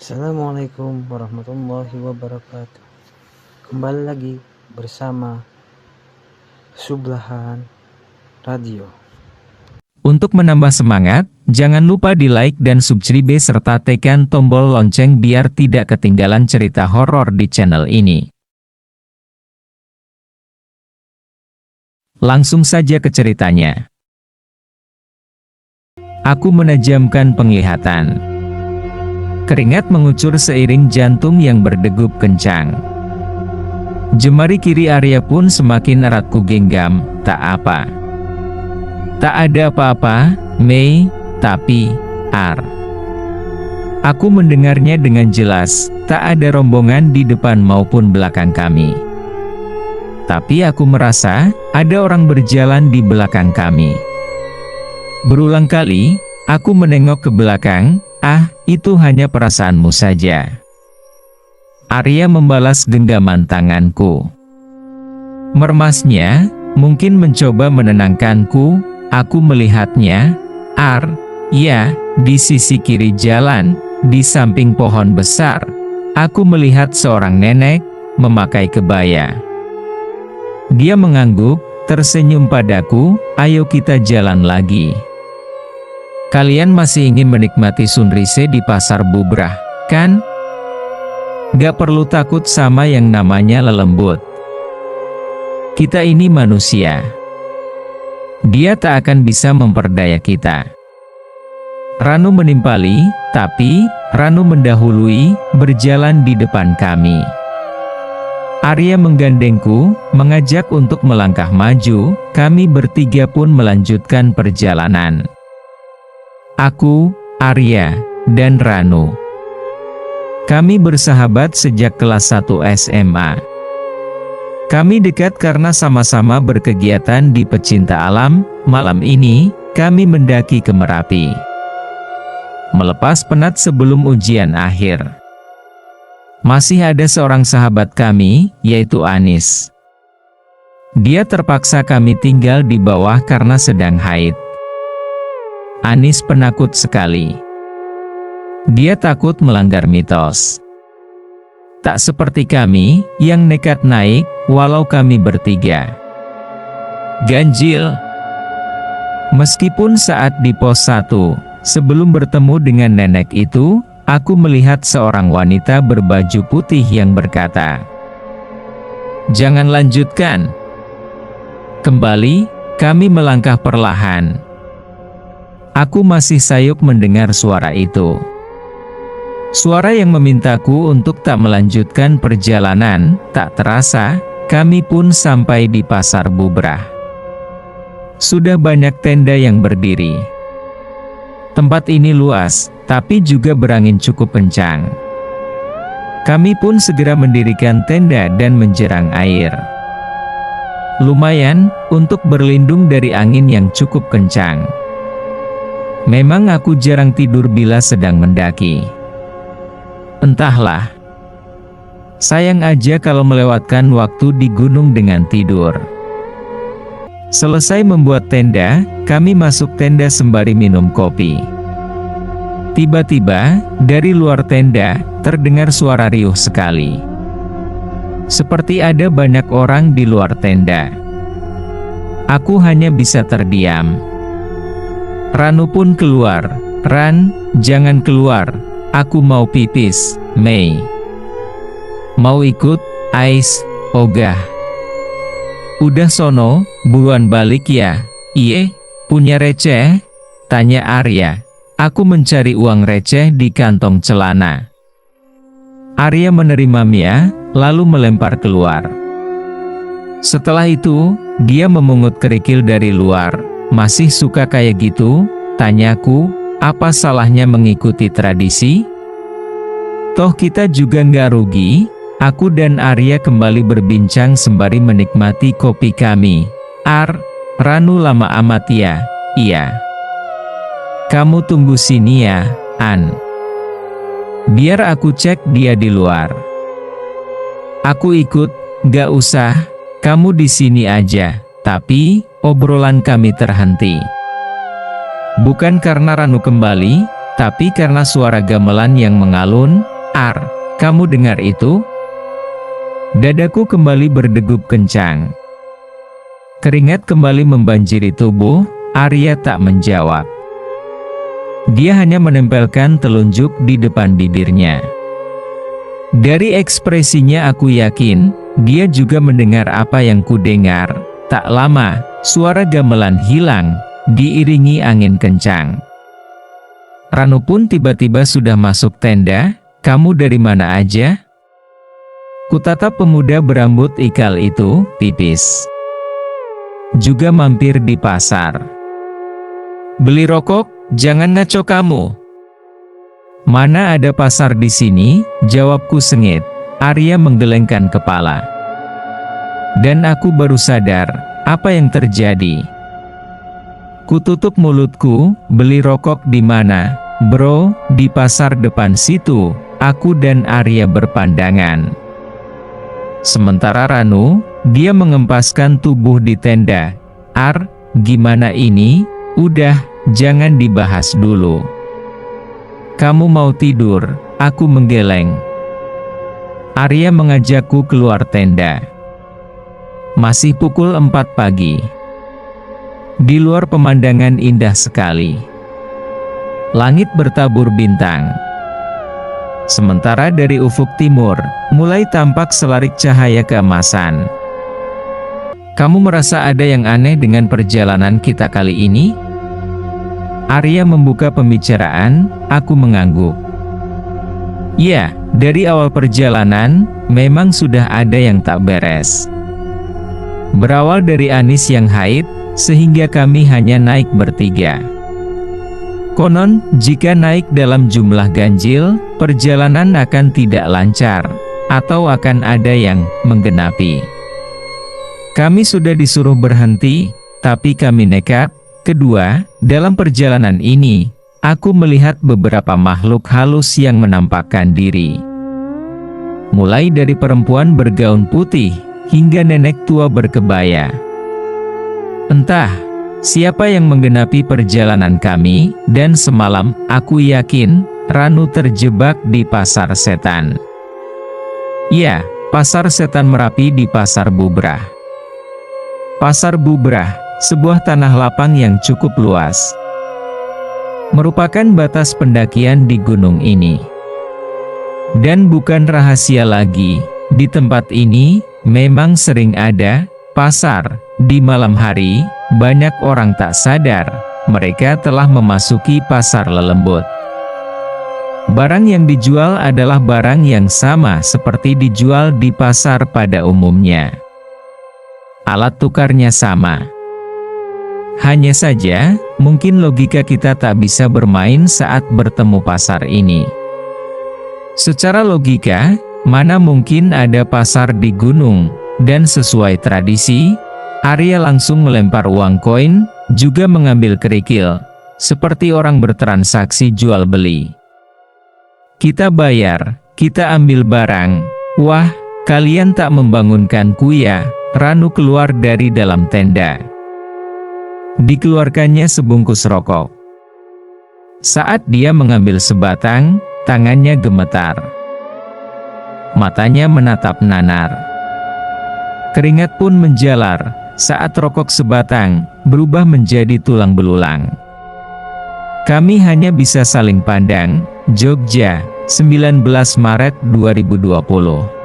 Assalamualaikum warahmatullahi wabarakatuh. Kembali lagi bersama Sublahan Radio. Untuk menambah semangat, jangan lupa di like dan subscribe serta tekan tombol lonceng biar tidak ketinggalan cerita horor di channel ini. Langsung saja ke ceritanya. Aku menajamkan penglihatan. Keringat mengucur seiring jantung yang berdegup kencang. Jemari kiri Arya pun semakin erat kugenggam, tak apa. Tak ada apa-apa, Mei, tapi, Aku mendengarnya dengan jelas, tak ada rombongan di depan maupun belakang kami. Tapi aku merasa, ada orang berjalan di belakang kami. Berulang kali, aku menengok ke belakang, itu hanya perasaanmu saja. Arya membalas genggaman tanganku. Mermasnya, mungkin mencoba menenangkanku. Aku melihatnya, ya, di sisi kiri jalan, di samping pohon besar. Aku melihat seorang nenek, memakai kebaya. Dia mengangguk, tersenyum padaku, ayo kita jalan lagi. Kalian masih ingin menikmati sunrise di pasar Bubrah, kan? Gak perlu takut sama yang namanya lelembut. Kita ini manusia. Dia tak akan bisa memperdaya kita. Ranu menimpali, tapi Ranu mendahului, berjalan di depan kami. Arya menggandengku, mengajak untuk melangkah maju, kami bertiga pun melanjutkan perjalanan. Aku, Arya, dan Ranu. Kami bersahabat sejak kelas 1 SMA. Kami dekat karena sama-sama berkegiatan di pecinta alam. Malam ini, kami mendaki ke Merapi. Melepas penat sebelum ujian akhir. Masih ada seorang sahabat kami, yaitu Anis. Dia terpaksa kami tinggal di bawah karena sedang haid. Anis penakut sekali. Dia takut melanggar mitos. Tak seperti kami, yang nekat naik, walau kami bertiga. Ganjil. Meskipun saat di pos 1, sebelum bertemu dengan nenek itu, aku melihat seorang wanita berbaju putih yang berkata, "Jangan lanjutkan." Kembali, kami melangkah perlahan. Aku masih sayup mendengar suara itu. Suara yang memintaku untuk tak melanjutkan perjalanan. Tak terasa, kami pun sampai di pasar Bubrah. Sudah banyak tenda yang berdiri. Tempat ini luas, tapi juga berangin cukup kencang. Kami pun segera mendirikan tenda dan menjerang air. Lumayan, untuk berlindung dari angin yang cukup kencang. Memang aku jarang tidur bila sedang mendaki. Entahlah. Sayang aja kalau melewatkan waktu di gunung dengan tidur. Selesai membuat tenda, kami masuk tenda sembari minum kopi. Tiba-tiba, dari luar tenda, terdengar suara riuh sekali. Seperti ada banyak orang di luar tenda. Aku hanya bisa terdiam. Ranu pun keluar. "Ran, jangan keluar. Aku mau pipis, Mei." "Mau ikut, Ais, ogah." "Udah sono, buruan balik ya." "Iye, punya receh?" tanya Arya. Aku mencari uang receh di kantong celana. Arya menerimanya, lalu melempar keluar. Setelah itu, dia memungut kerikil dari luar. "Masih suka kayak gitu?" tanyaku. Apa salahnya mengikuti tradisi? Toh kita juga nggak rugi. Aku dan Arya kembali berbincang sembari menikmati kopi kami. Ranu lama amat ya?" "Iya." "Kamu tunggu sini ya, An. Biar aku cek dia di luar." Aku ikut. "Nggak usah, kamu di sini aja." Tapi, obrolan kami terhenti. Bukan karena Ranu kembali, tapi karena suara gamelan yang mengalun. "Ar, kamu dengar itu?" Dadaku kembali berdegup kencang. Keringat kembali membanjiri tubuh. Arya tak menjawab. Dia hanya menempelkan telunjuk di depan bibirnya. Dari ekspresinya aku yakin, dia juga mendengar apa yang kudengar. Tak lama, suara gamelan hilang, diiringi angin kencang. Ranu pun tiba-tiba sudah masuk tenda. "Kamu dari mana aja?" Kutatap pemuda berambut ikal itu, tipis. "Juga mampir di pasar." "Beli rokok? Jangan ngaco kamu." "Mana ada pasar di sini?" jawabku sengit. Arya menggelengkan kepala. Dan aku baru sadar, apa yang terjadi. Kututup mulutku. "Beli rokok di mana, bro?" "Di pasar depan situ." Aku dan Arya berpandangan. Sementara Ranu, dia mengempaskan tubuh di tenda. "Ar, gimana ini?" "Udah, jangan dibahas dulu." "Kamu mau tidur?" Aku menggeleng. Arya mengajakku keluar tenda. Masih pukul 4 pagi. Di luar pemandangan indah sekali. Langit bertabur bintang. Sementara dari ufuk timur, mulai tampak selarik cahaya keemasan. "Kamu merasa ada yang aneh dengan perjalanan kita kali ini?" Arya membuka pembicaraan. Aku mengangguk. "Ya, dari awal perjalanan, memang sudah ada yang tak beres. Berawal dari Anis yang haid, sehingga kami hanya naik bertiga. Konon, jika naik dalam jumlah ganjil, perjalanan akan tidak lancar, atau akan ada yang menggenapi. Kami sudah disuruh berhenti, tapi kami nekat. Kedua, dalam perjalanan ini, aku melihat beberapa makhluk halus yang menampakkan diri. Mulai dari perempuan bergaun putih, hingga nenek tua berkebaya. Entah siapa yang menggenapi perjalanan kami, dan semalam, aku yakin, Ranu terjebak di pasar setan. Ya, pasar setan Merapi di Pasar Bubrah. Pasar Bubrah, sebuah tanah lapang yang cukup luas, merupakan batas pendakian di gunung ini. Dan bukan rahasia lagi, di tempat ini, memang sering ada pasar. Di malam hari, banyak orang tak sadar, mereka telah memasuki pasar lelembut. Barang yang dijual adalah barang yang sama seperti dijual di pasar pada umumnya. Alat tukarnya sama. Hanya saja, mungkin logika kita tak bisa bermain saat bertemu pasar ini. Secara logika, mana mungkin ada pasar di gunung, dan sesuai tradisi, Arya langsung melempar uang koin, juga mengambil kerikil, seperti orang bertransaksi jual beli. Kita bayar, kita ambil barang. Wah, kalian tak membangunkanku ya? Ranu keluar dari dalam tenda. Dikeluarkannya sebungkus rokok. Saat dia mengambil sebatang, tangannya gemetar. Matanya menatap nanar. Keringat pun menjalar saat rokok sebatang berubah menjadi tulang belulang. Kami hanya bisa saling pandang. Jogja, 19 Maret 2020.